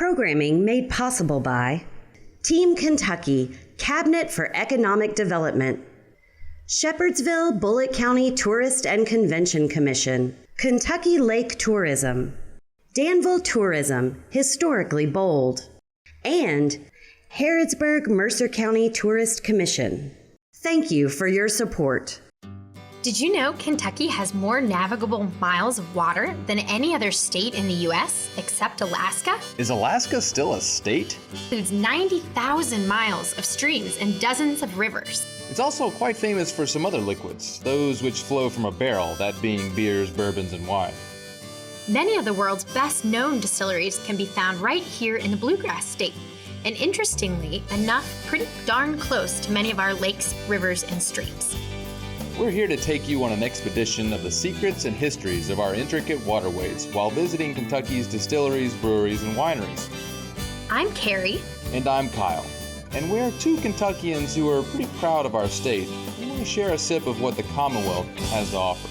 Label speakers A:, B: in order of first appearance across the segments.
A: Programming made possible by Team Kentucky, Cabinet for Economic Development, Shepherdsville, Bullitt County Tourist and Convention Commission, Kentucky Lake Tourism, Danville Tourism, historically bold, and Harrodsburg Mercer County Tourist Commission. Thank you for your support.
B: Did you know Kentucky has more navigable miles of water than any other state in the U.S. except Alaska?
C: Is Alaska still a state?
B: It includes 90,000 miles of streams and dozens of rivers.
C: It's also quite famous for some other liquids, those which flow from a barrel, that being beers, bourbons, and wine.
B: Many of the world's best-known distilleries can be found right here in the Bluegrass State, and interestingly enough, pretty darn close to many of our lakes, rivers, and streams.
C: We're here to take you on an expedition of the secrets and histories of our intricate waterways while visiting Kentucky's distilleries, breweries, and wineries.
B: I'm Carrie.
C: And I'm Kyle. And we're two Kentuckians who are pretty proud of our state. We want to share a sip of what the Commonwealth has to offer.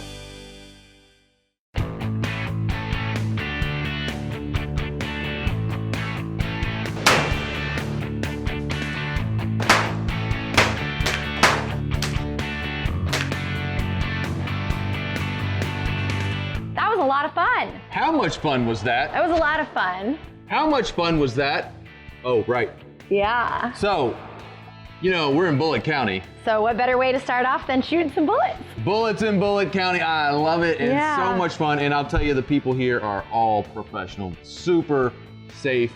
D: A lot of fun.
C: How much fun was that?
D: That was a lot of fun.
C: How much fun was that? Oh, right.
D: Yeah.
C: So, you know, we're in Bullitt County.
D: So what better way to start off than shooting some bullets?
C: Bullets in Bullitt County. I love it. It's so much fun. And I'll tell you, the people here are all professional, super safe.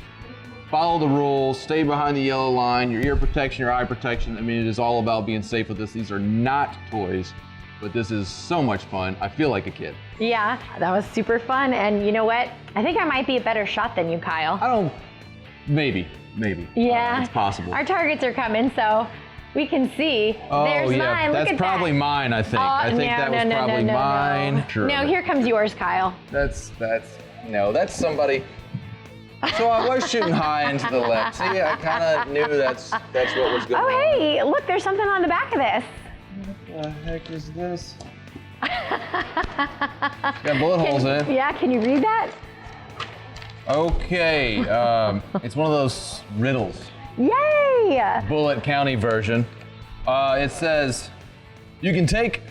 C: Follow the rules, stay behind the yellow line, your ear protection, your eye protection. I mean, it is all about being safe with this. These are not toys, but this is so much fun. I feel like a kid.
D: Yeah, that was super fun. And you know what? I think I might be a better shot than you, Kyle.
C: Maybe.
D: Yeah.
C: It's possible.
D: Our targets are coming, so we can see.
C: Oh,
D: there's
C: yeah,
D: mine. Look
C: that's
D: at
C: probably
D: that.
C: mine, I think. I think that was probably mine.
D: No.
C: Sure.
D: No, here comes yours, Kyle.
C: That's somebody. So I was shooting high into the left. See, I kind of knew that's what was going on.
D: Oh, hey, look, there's something on the back of this.
C: What the heck is this? Got bullet holes in it.
D: Yeah, can you read that?
C: Okay, it's one of those riddles.
D: Yay!
C: Bullitt County version. It says, you can take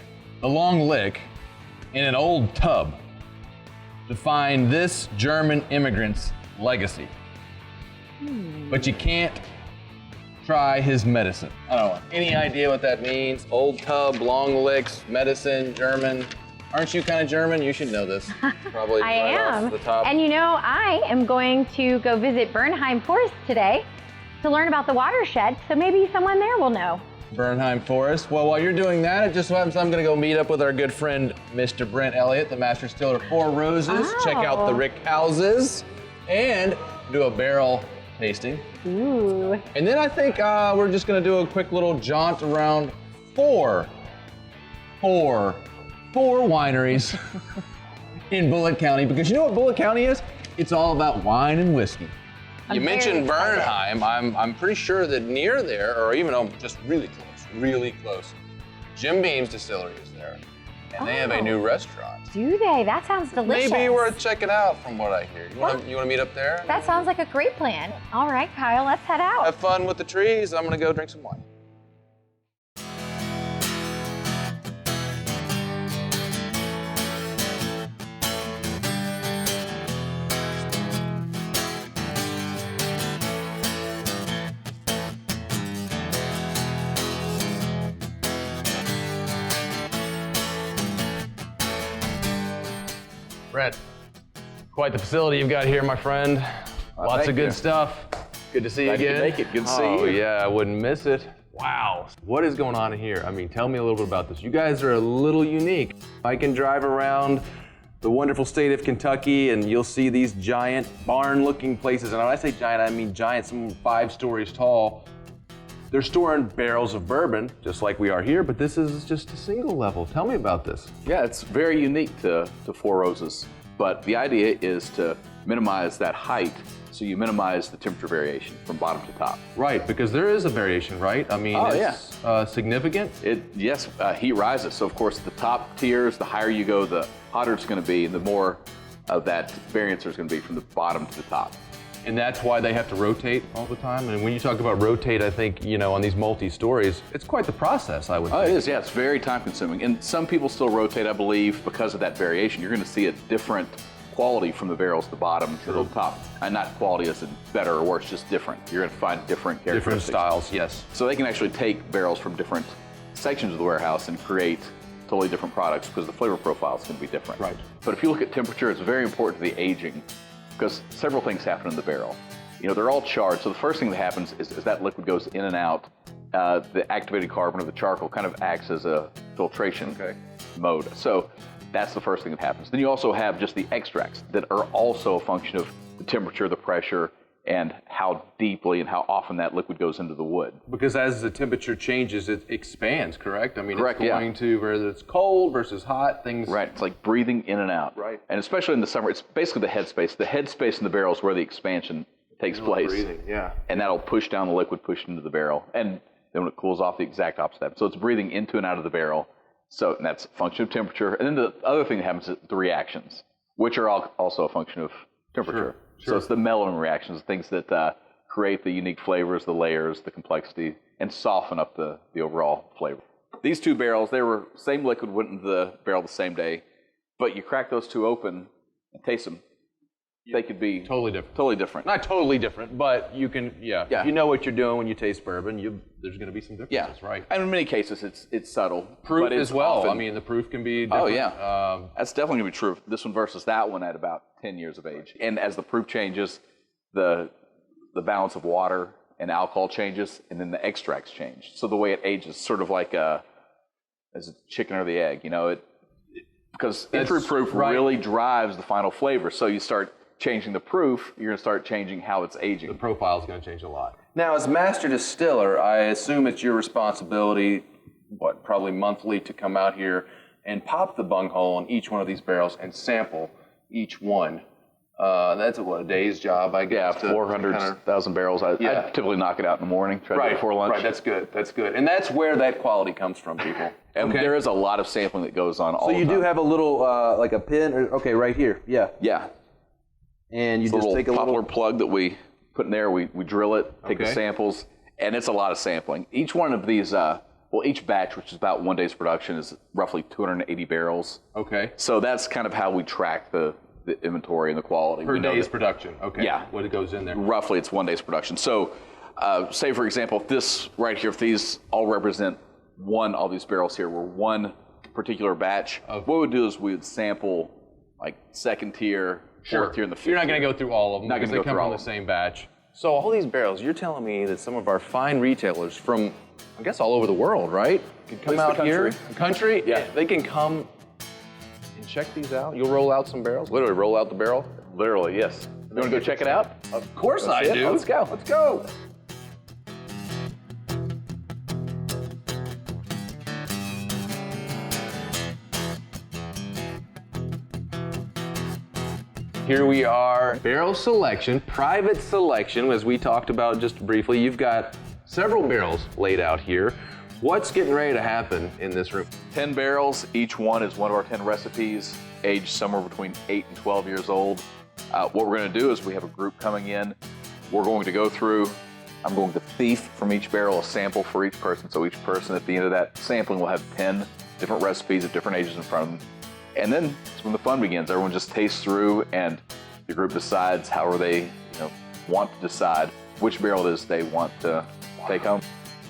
C: a long lick in an old tub to find this German immigrant's legacy. But you can't try his medicine. I don't know. Any idea what that means? Old tub, long licks, medicine, German. Aren't you kind of German? You should know this. Probably
D: I
C: right
D: am.
C: off the top.
D: And you know, I am going to go visit Bernheim Forest today to learn about the watershed, so maybe someone there will know.
C: Bernheim Forest. Well, while you're doing that, it just so happens I'm going to go meet up with our good friend, Mr. Brent Elliott, the Master Distiller Four Roses. Check out the rick houses and do a barrel tasting.
D: Ooh.
C: And then I think we're just going to do a quick little jaunt around four wineries in Bullitt County, because you know what Bullitt County is? It's all about wine and whiskey. You mentioned Bernheim. I'm pretty sure that near there, or even just really close, Jim Beam's Distillery is there. And they have a new restaurant.
D: Do they? That sounds delicious.
C: Maybe worth checking out from what I hear. You want to meet up there?
D: That sounds like a great plan. All right, Kyle, let's head out.
C: Have fun with the trees. I'm going to go drink some wine. Brett, quite the facility you've got here, my friend. Lots of good stuff. Good to see you again.
E: Glad you could make it. Good to see you.
C: Oh yeah, I wouldn't miss it. Wow, what is going on in here? I mean, tell me a little bit about this. You guys are a little unique. I can drive around the wonderful state of Kentucky and you'll see these giant barn-looking places. And when I say giant, I mean giant, some 5 stories tall. They're storing barrels of bourbon, just like we are here, but this is just a single level. Tell me about this.
E: Yeah, it's very unique to Four Roses, but the idea is to minimize that height, so you minimize the temperature variation from bottom to top.
C: Right, because there is a variation, right? I mean, it's significant.
E: Yes, heat rises, so of course the top tiers, the higher you go, the hotter it's going to be, and the more of that variance there's going to be from the bottom to the top.
C: And that's why they have to rotate all the time. And when you talk about rotate, I think, on these multi-stories, it's quite the process, I would think.
E: Oh, it is, yeah. It's very time consuming. And some people still rotate, I believe, because of that variation. You're going to see a different quality from the barrels to the bottom to the top. And not quality as in better or worse, just different. You're going to find different characteristics.
C: Different styles, yes.
E: So they can actually take barrels from different sections of the warehouse and create totally different products because the flavor profile is going to be different.
C: Right.
E: But if you look at temperature, it's very important to the aging because several things happen in the barrel. They're all charred. So the first thing that happens is as that liquid goes in and out, the activated carbon of the charcoal kind of acts as a filtration mode. So that's the first thing that happens. Then you also have just the extracts that are also a function of the temperature, the pressure, and how deeply and how often that liquid goes into the wood.
C: Because as the temperature changes, it expands, correct? I mean,
E: Correct,
C: it's going to, whether it's cold versus hot, things...
E: Right, it's like breathing in and out.
C: Right.
E: And especially in the summer, it's basically the headspace. The headspace in the barrel is where the expansion takes place.
C: Breathing, yeah.
E: And that'll push down the liquid, push into the barrel. And then when it cools off, the exact opposite happens. So it's breathing into and out of the barrel. So and that's a function of temperature. And then the other thing that happens is the reactions, which are also a function of temperature.
C: Sure.
E: So it's the mellowing reactions, things that create the unique flavors, the layers, the complexity, and soften up the overall flavor. These two barrels, they were same liquid, went into the barrel the same day, but you crack those two open and taste them. They could be
C: Totally different.
E: Totally different.
C: Not totally different, but you can, if you know what you're doing when you taste bourbon, there's going to be some differences, right?
E: And in many cases, it's subtle.
C: Proof
E: but it's
C: as well.
E: often,
C: I mean, the proof can be different.
E: Oh, yeah. That's definitely going to be true. This one versus that one at about 10 years of age. And as the proof changes, the balance of water and alcohol changes, and then the extracts change. So the way it ages, sort of like as a chicken or the egg, because entry proof really drives the final flavor. So you start changing the proof, you're going to start changing how it's aging.
C: The profile is going to change a lot. Now, as master distiller, I assume it's your responsibility, probably monthly, to come out here and pop the bunghole on each one of these barrels and sample each one. That's a day's job, I guess.
E: Yeah, 400,000 barrels. I typically knock it out in the morning, try to do it before lunch.
C: Right, that's good. And that's where that quality comes from, people.
E: And there is a lot of sampling that goes on all the time.
C: So you do have a little, like a pin, right here, yeah.
E: Yeah.
C: And you
E: it's
C: just take a
E: poplar
C: little
E: plug that we put in there, we drill it, take the samples, and it's a lot of sampling. Each one of these, each batch, which is about 1 day's production, is roughly 280 barrels.
C: Okay.
E: So that's kind of how we track the inventory and the quality.
C: Per day's production, okay.
E: Yeah.
C: What goes in there.
E: Roughly, it's 1 day's production. So say, for example, if this right here, if these all represent all these barrels here were one particular batch, what we would do is we would sample like second tier, fourth tier, and the fifth
C: You're not going to
E: tier.
C: go through all of them because they come from the same batch. So all these barrels, you're telling me that some of our fine retailers from, I guess, all over the world, right, can come out here. The country?
E: Yeah.
C: They can come and check these out. You'll roll out some barrels?
E: Literally roll out the barrel? Literally, yes. You want to go check it out?
C: Of course I do.
E: Let's go.
C: Let's go. Here we are, barrel selection, private selection, as we talked about just briefly. You've got several barrels laid out here. What's getting ready to happen in this room?
E: 10 barrels, each one is one of our 10 recipes, aged somewhere between 8 and 12 years old. What we're going to do is we have a group coming in. We're going to go through, I'm going to thief from each barrel a sample for each person. So each person at the end of that sampling will have 10 different recipes at different ages in front of them. And then it's when the fun begins. Everyone just tastes through, and the group decides however they want to decide which barrel it is they want to take home.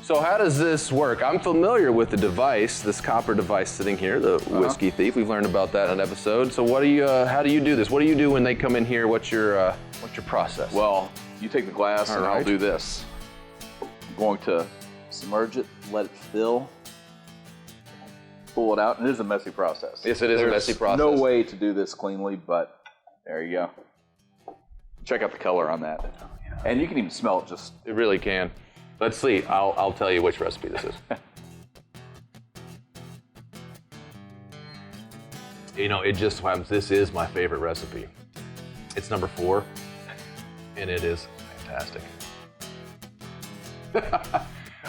C: So how does this work? I'm familiar with the device, this copper device sitting here, the Whiskey Thief. We've learned about that in an episode. So what do you? How do you do this? What do you do when they come in here? What's your process?
E: Well, you take the glass, and I'll do this. I'm going to submerge it, let it fill. Pull it out, and it is a messy process.
C: Yes, it is a messy process.
E: No way to do this cleanly, but there you go. Check out the color on that. Oh, yeah. And you can even smell it just.
C: It really can. Let's see. I'll tell you which recipe this is. It just happens. This is my favorite recipe. It's number 4, and it is fantastic.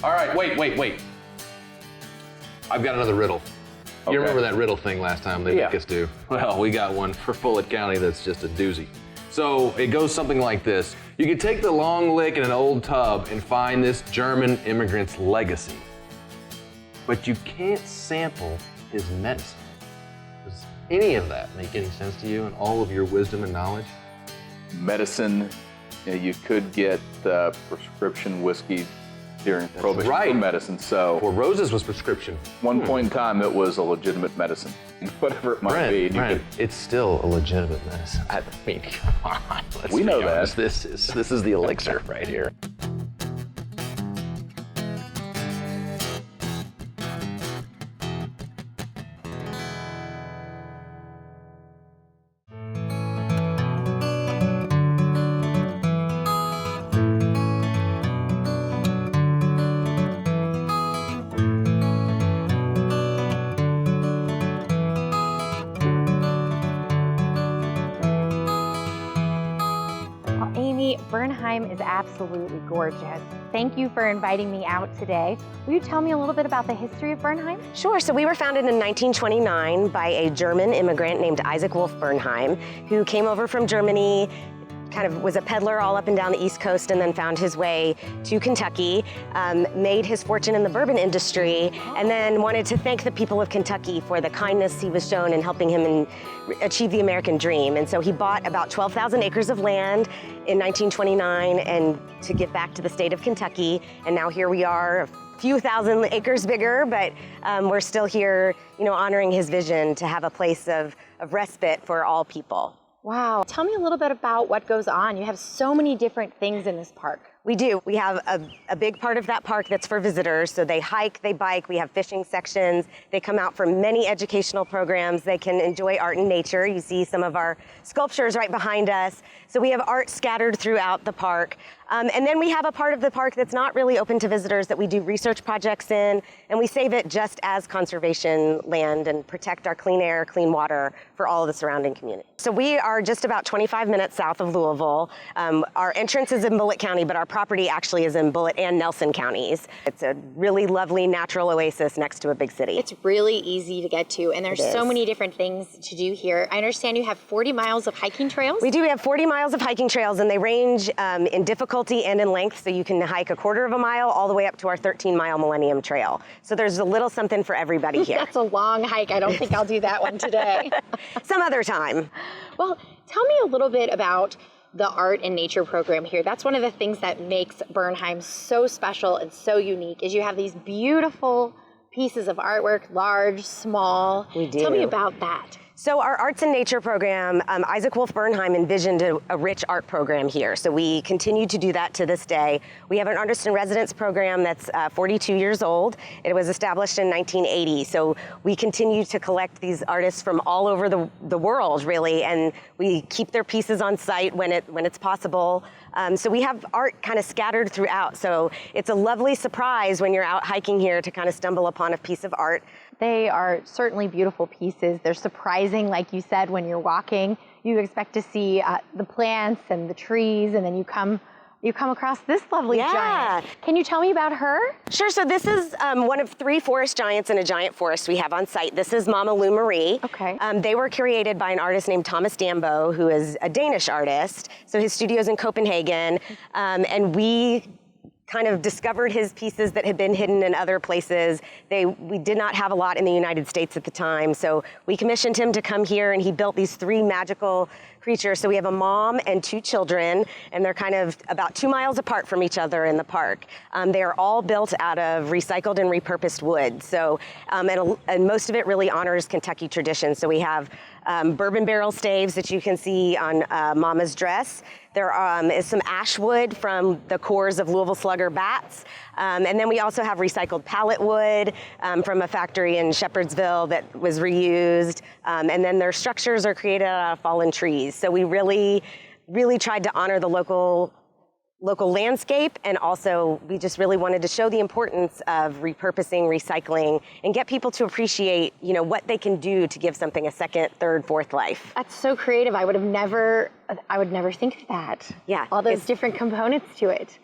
C: All right, wait. I've got another riddle. You remember that riddle thing last time they make us do? Well, we got one for Bullitt County that's just a doozy. So it goes something like this. You could take the long lick in an old tub and find this German immigrant's legacy, but you can't sample his medicine. Does any of that make any sense to you in all of your wisdom and knowledge?
E: Medicine, you could get prescription whiskey during Prohibition
C: right.
E: for medicine. So
C: Well, Rose's was prescription.
E: one point in time, it was a legitimate medicine, whatever it might be. And you
C: Brent,
E: could-
C: it's still a legitimate medicine. I mean, come on. Let's
E: We
C: be
E: know that.
C: honest. This is the elixir right here.
D: Well, Amy, Bernheim is absolutely gorgeous. Thank you for inviting me out today. Will you tell me a little bit about the history of Bernheim?
A: Sure. So we were founded in 1929 by a German immigrant named Isaac Wolf Bernheim, who came over from Germany, kind of was a peddler all up and down the East Coast, and then found his way to Kentucky, made his fortune in the bourbon industry, and then wanted to thank the people of Kentucky for the kindness he was shown in helping him achieve the American dream. And so he bought about 12,000 acres of land in 1929 and to give back to the state of Kentucky. And now here we are, a few thousand acres bigger, but we're still here, honoring his vision to have a place of respite for all people.
D: Wow. Tell me a little bit about what goes on. You have so many different things in this park.
A: We do. We have a big part of that park that's for visitors. So they hike, they bike, we have fishing sections. They come out for many educational programs. They can enjoy art and nature. You see some of our sculptures right behind us. So we have art scattered throughout the park. And then we have a part of the park that's not really open to visitors that we do research projects in, and we save it just as conservation land and protect our clean air, clean water for all of the surrounding community. So we are just about 25 minutes south of Louisville. Our entrance is in Bullitt County, but our property actually is in Bullitt and Nelson counties. It's a really lovely natural oasis next to a big city.
B: It's really easy to get to, and there's so many different things to do here. I understand you have 40 miles of hiking trails?
A: We do. We have 40 miles of hiking trails, and they range in difficulty and in length, so you can hike a quarter of a mile all the way up to our 13-mile Millennium Trail. So there's a little something for everybody here.
B: That's a long hike. I don't think I'll do that one today.
A: Some other time.
B: Well, tell me a little bit about the art and nature program here. That's one of the things that makes Bernheim so special and so unique, is you have these beautiful pieces of artwork, large, small.
A: We do.
B: Tell me about that.
A: So our arts and nature program, Isaac Wolf Bernheim envisioned a rich art program here. So we continue to do that to this day. We have an artist in residence program that's 42 years old. It was established in 1980. So we continue to collect these artists from all over the world, really, and we keep their pieces on site when it's possible. So we have art kind of scattered throughout. So it's a lovely surprise when you're out hiking here to kind of stumble upon a piece of art.
D: They are certainly beautiful pieces. They're surprising, like you said, when you're walking. You expect to see the plants and the trees, and then you come across this lovely giant. Can you tell me about her?
A: Sure. So this is one of 3 forest giants in a giant forest we have on site. This is Mama Lou Marie.
D: Okay.
A: They were created by an artist named Thomas Dambo, who is a Danish artist. So his studio's in Copenhagen, and we kind of discovered his pieces that had been hidden in other places. We did not have a lot in the United States at the time, so we commissioned him to come here, and he built these 3 magical creatures. So we have a mom and 2 children, and they're kind of about 2 miles apart from each other in the park. They are all built out of recycled and repurposed wood. So, and most of it really honors Kentucky tradition. So we have bourbon barrel staves that you can see on Mama's dress. There is some ash wood from the cores of Louisville slugger bats. And then we also have recycled pallet wood from a factory in Shepherdsville that was reused. And then their structures are created out of fallen trees. So we really, really tried to honor the local landscape, and also we just really wanted to show the importance of repurposing, recycling, and get people to appreciate, what they can do to give something a second, third, fourth life.
B: That's so creative. I would never think of that.
A: Yeah.
B: All those different components to it.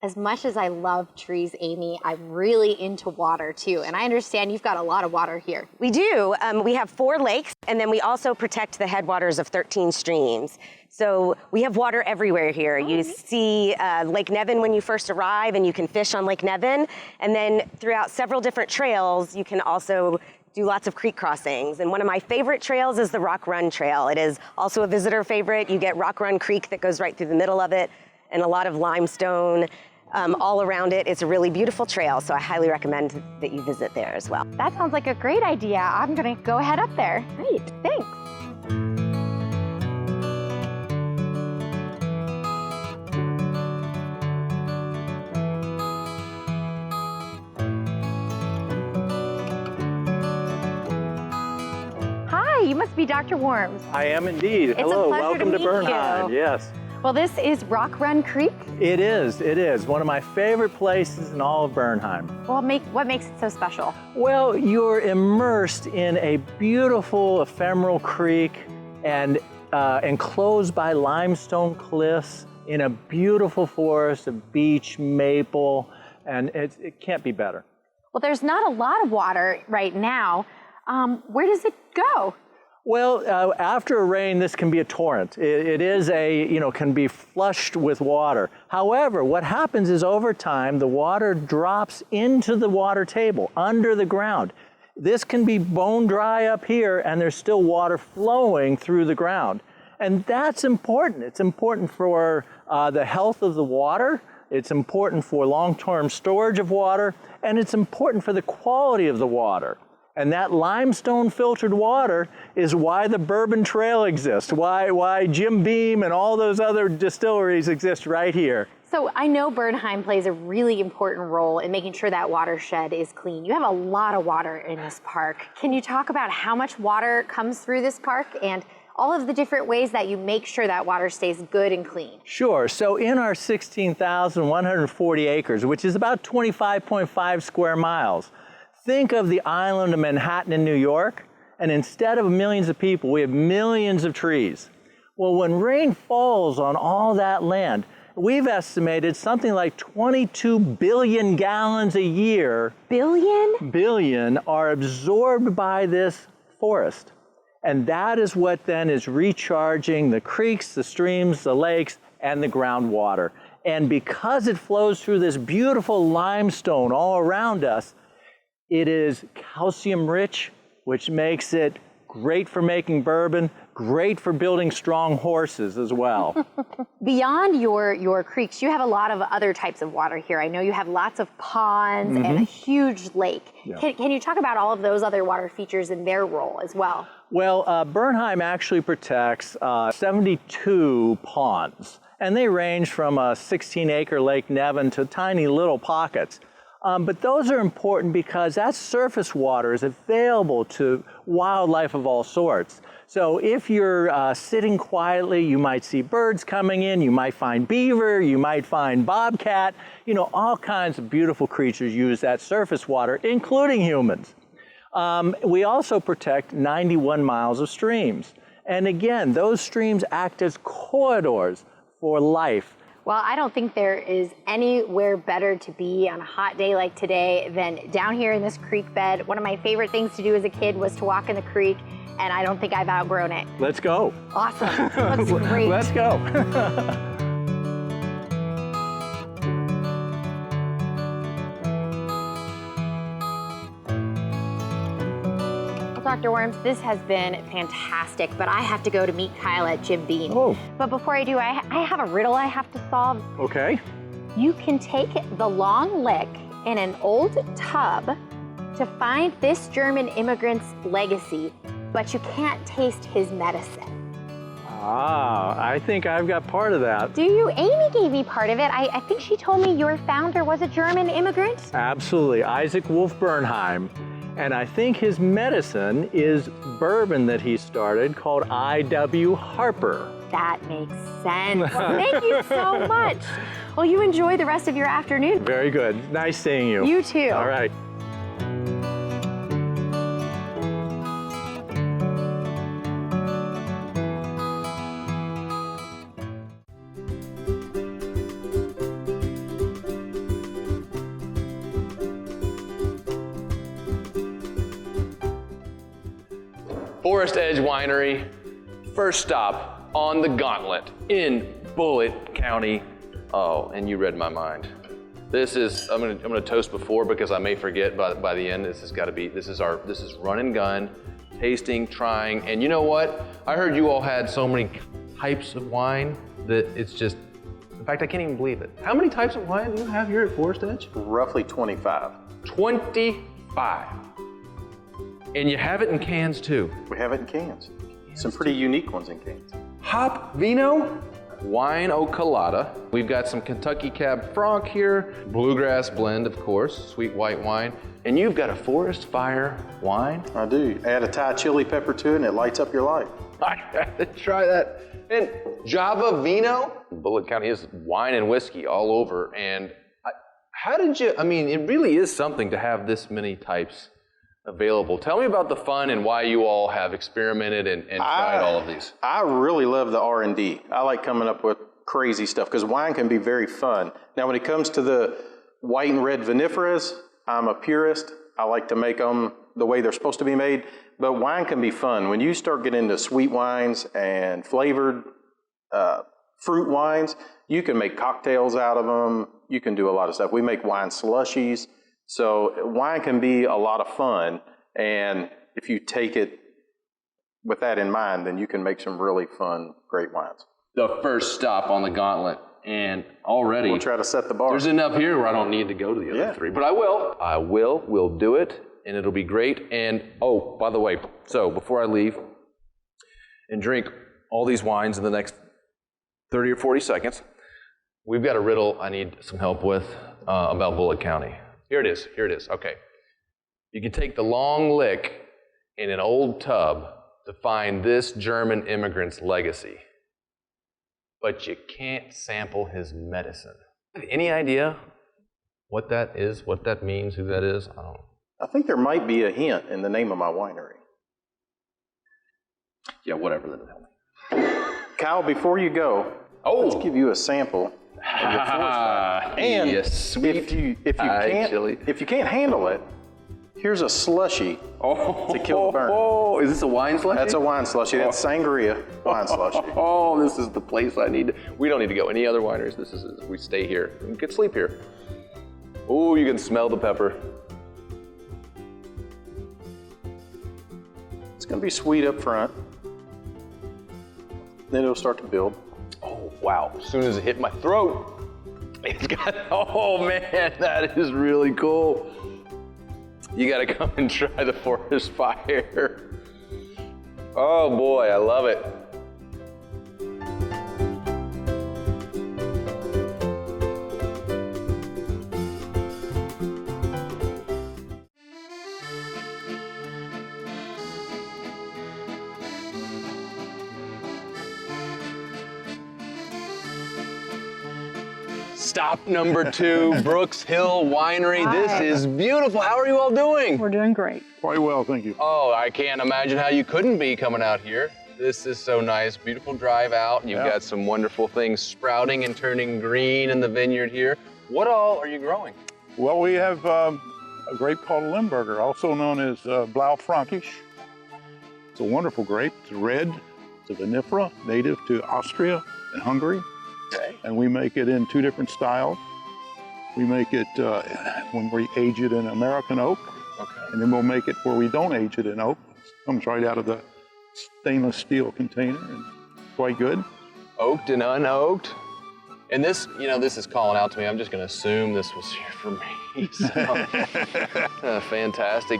B: As much as I love trees, Amy, I'm really into water too. And I understand you've got a lot of water here.
A: We do. We have 4 lakes, and then we also protect the headwaters of 13 streams. So we have water everywhere here. You see Lake Nevin when you first arrive, and you can fish on Lake Nevin. And then throughout several different trails, you can also do lots of creek crossings. And one of my favorite trails is the Rock Run Trail. It is also a visitor favorite. You get Rock Run Creek that goes right through the middle of it, and a lot of limestone all around it. It's a really beautiful trail, so I highly recommend that you visit there as well.
D: That sounds like a great idea. I'm going to go head up there.
B: Great.
D: Thanks. Hi, you must be Dr. Worms.
F: I am indeed.
D: It's
F: Hello,
D: a pleasure
F: welcome
D: to
F: to
D: meet
F: Bernheim.
D: you.
F: Yes.
D: Well, this is Rock Run Creek.
F: It is. One of my favorite places in all of Bernheim.
D: Well, what makes it so special?
F: Well, you're immersed in a beautiful ephemeral creek and enclosed by limestone cliffs in a beautiful forest of beech, maple, and it can't be better.
D: Well, there's not a lot of water right now. Where does it go?
F: Well, after a rain, this can be a torrent. It is can be flushed with water. However, what happens is over time, the water drops into the water table, under the ground. This can be bone dry up here, and there's still water flowing through the ground. And that's important. It's important for the health of the water. It's important for long-term storage of water, and it's important for the quality of the water. And that limestone filtered water is why the Bourbon Trail exists, why Jim Beam and all those other distilleries exist right here.
B: So I know Bernheim plays a really important role in making sure that watershed is clean. You have a lot of water in this park. Can you talk about how much water comes through this park and all of the different ways that you make sure that water stays good and clean?
F: Sure. So in our 16,140 acres, which is about 25.5 square miles, think of the island of Manhattan in New York, and instead of millions of people, we have millions of trees. Well, when rain falls on all that land, we've estimated something like 22 billion gallons a year.
D: Billion?
F: Billion are absorbed by this forest. And that is what then is recharging the creeks, the streams, the lakes, and the groundwater. And because it flows through this beautiful limestone all around us, it is calcium rich, which makes it great for making bourbon, great for building strong horses as well.
B: Beyond your creeks, you have a lot of other types of water here. I know you have lots of ponds and a huge lake.
F: Yeah.
B: Can you talk about all of those other water features and their role as well?
F: Well, Bernheim actually protects 72 ponds, and they range from a 16-acre Lake Nevin to tiny little pockets. But those are important because that surface water is available to wildlife of all sorts. So if you're sitting quietly, you might see birds coming in, you might find beaver, you might find bobcat, all kinds of beautiful creatures use that surface water, including humans. We also protect 91 miles of streams. And again, those streams act as corridors for life.
B: Well, I don't think there is anywhere better to be on a hot day like today than down here in this creek bed. One of my favorite things to do as a kid was to walk in the creek, and I don't think I've outgrown it.
F: Let's go.
B: Awesome. Looks great.
F: Let's go.
B: Dr. Worms, this has been fantastic, but I have to go to meet Kyle at Jim Beam.
F: Oh.
B: But before I do, I have a riddle I have to solve.
F: Okay.
B: You can take the long lick in an old tub to find this German immigrant's legacy, but you can't taste his medicine.
F: Ah, I think I've got part of that.
B: Do you? Amy gave me part of it. I think she told me your founder was a German immigrant.
F: Absolutely, Isaac Wolf Bernheim. And I think his medicine is bourbon that he started called I.W. Harper.
B: That makes sense. Well, thank you so much. Well, you enjoy the rest of your afternoon.
F: Very good. Nice seeing you.
B: You too.
F: All right.
C: Forest Edge Winery. First stop on the gauntlet in Bullitt County. Oh, and you read my mind. This is, I'm gonna toast before because I may forget by the end. This is run and gun, tasting, trying, and you know what? I heard you all had so many types of wine that it's just, in fact, I can't even believe it. How many types of wine do you have here at Forest Edge?
G: Roughly 25.
C: 25. And you have it in cans too.
G: We have it in cans. Some pretty unique ones in cans.
C: Hop Vino, Wine O Colada. We've got some Kentucky Cab Franc here, bluegrass blend, of course, sweet white wine. And you've got a Forest Fire wine.
G: I do. Add a Thai chili pepper to it and it lights up your life.
C: I gotta try that. And Java Vino. Bullitt County is wine and whiskey all over. And how did you, I mean, it really is something to have this many types available. Tell me about the fun and why you all have experimented and tried all of these.
G: I really love the R&D. I like coming up with crazy stuff because wine can be very fun. Now, when it comes to the white and red vinifera's, I'm a purist. I like to make them the way they're supposed to be made, but wine can be fun. When you start getting into sweet wines and flavored fruit wines, you can make cocktails out of them. You can do a lot of stuff. We make wine slushies. So wine can be a lot of fun, and if you take it with that in mind, then you can make some really fun, great wines.
C: The first stop on the gauntlet, and already
G: We'll try to set the bar.
C: there's enough here where I don't need to go to the other three, but I will. We'll do it, and it'll be great. And oh, by the way, so before I leave and drink all these wines in the next 30 or 40 seconds, we've got a riddle I need some help with about Bullitt County. Here it is, okay. You can take the long lick in an old tub to find this German immigrant's legacy, but you can't sample his medicine. Any idea what that is, what that means, who that is? I don't know.
G: I think there might be a hint in the name of my winery.
C: Yeah, whatever, then tell me.
G: Kyle, before you go, let's give you a sample. And
C: yes, sweet
G: if you can't handle it, here's a slushie to kill the burn.
C: Oh, is this a wine slushie?
G: That's a wine slushie. That's sangria wine slushie.
C: Oh, this is the place I need to. We don't need to go any other wineries. We stay here. We can sleep here. Oh, you can smell the pepper.
G: It's going to be sweet up front. Then it'll start to build.
C: Oh, wow. As soon as it hit my throat, it's got, oh man, that is really cool. You gotta come and try the Forest Fire. Oh boy, I love it. Stop number 2, Brooks Hill Winery.
H: Hi.
C: This is beautiful. How are you all doing?
H: We're doing great.
I: Quite well, thank you.
C: Oh, I can't imagine how you couldn't be coming out here. This is so nice. Beautiful drive out. You've got some wonderful things sprouting and turning green in the vineyard here. What all are you growing?
I: Well, we have a grape called Limburger, also known as Blaufränkisch. It's a wonderful grape. It's red. It's a vinifera, native to Austria and Hungary.
C: Okay.
I: And we make it in 2 different styles. We make it when we age it in American oak, and then we'll make it where we don't age it in oak. It comes right out of the stainless steel container, and quite good.
C: Oaked and unoaked. And this, you know, this is calling out to me. I'm just going to assume this was here for me. So, fantastic.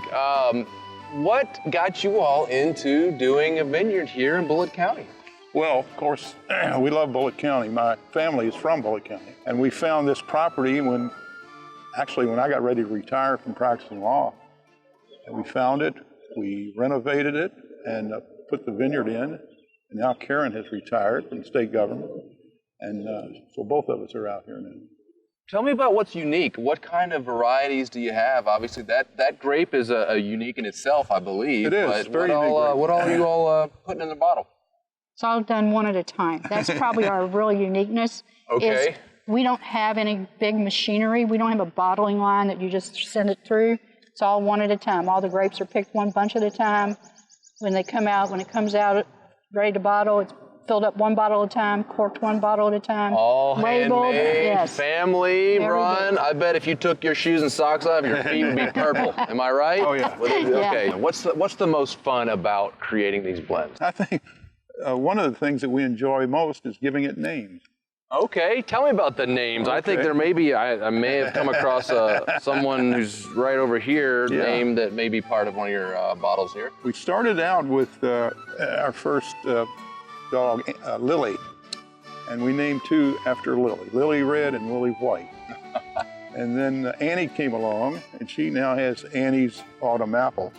C: What got you all into doing a vineyard here in Bullitt County?
I: Well, of course, we love Bullitt County. My family is from Bullitt County. And we found this property when I got ready to retire from practicing law. And we found it, we renovated it, and put the vineyard in. And now Karen has retired from the state government. And so both of us are out here now.
C: Tell me about what's unique. What kind of varieties do you have? Obviously, that grape is a unique in itself, I believe.
I: It is.
C: But
I: Very unique grape.
C: what all are you all putting in the bottle?
H: It's all done one at a time. That's probably our real uniqueness.
C: Okay.
H: Is we don't have any big machinery. We don't have a bottling line that you just send it through. It's all one at a time. All the grapes are picked one bunch at a time. When they come out, when it comes out ready to bottle, it's filled up one bottle at a time, corked one bottle at a time.
C: All
H: labeled.
C: handmade,
H: Yes.
C: family run.
H: Everything.
C: I bet if you took your shoes and socks off, your feet would be purple. Am I right?
I: Oh, yeah.
C: Okay. What's the most fun about creating these blends?
I: I think one of the things that we enjoy most is giving it names.
C: Okay, tell me about the names. I think
I: Okay.
C: there may be, I may have come across someone who's right over here, named that may be part of one of your bottles here.
I: We started out with our first dog, Lily, and we named two after Lily, Lily Red and Lily White. And then Annie came along, and she now has Annie's Autumn Apple.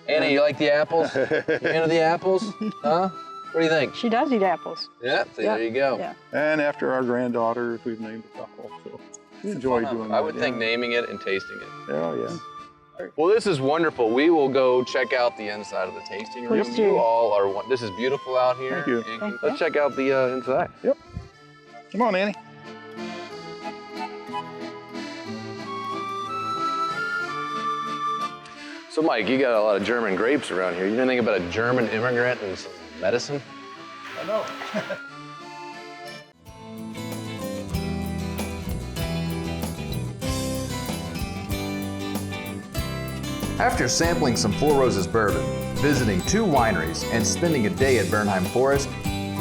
C: Annie, you like the apples? You into the apples? Huh? What do you think?
H: She does eat apples.
C: Yeah, see, there you go.
H: Yeah.
I: And after our granddaughters, we've named a couple. So we enjoy doing that.
C: I would think naming it and tasting it.
I: Oh, yeah.
C: Well, this is wonderful. We will go check out the inside of the tasting room.
H: Please do.
C: You all are. This is beautiful out here.
I: Thank you.
C: And let's check out the inside.
I: Yep. Come on, Annie.
C: So, Mike, you got a lot of German grapes around here. You didn't think about a German immigrant and some medicine?
I: I know.
C: After sampling some Four Roses bourbon, visiting 2 wineries, and spending a day at Bernheim Forest,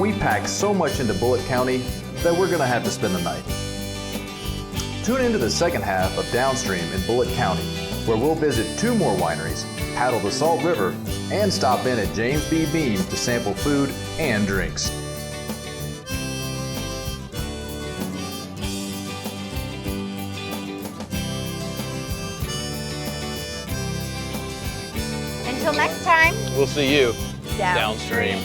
C: we packed so much into Bullitt County that we're gonna have to spend the night. Tune into the second half of Downstream in Bullitt County, where we'll visit 2 more wineries, paddle the Salt River, and stop in at James B. Beam to sample food and drinks.
B: Until next time.
C: We'll see you
B: Downstream.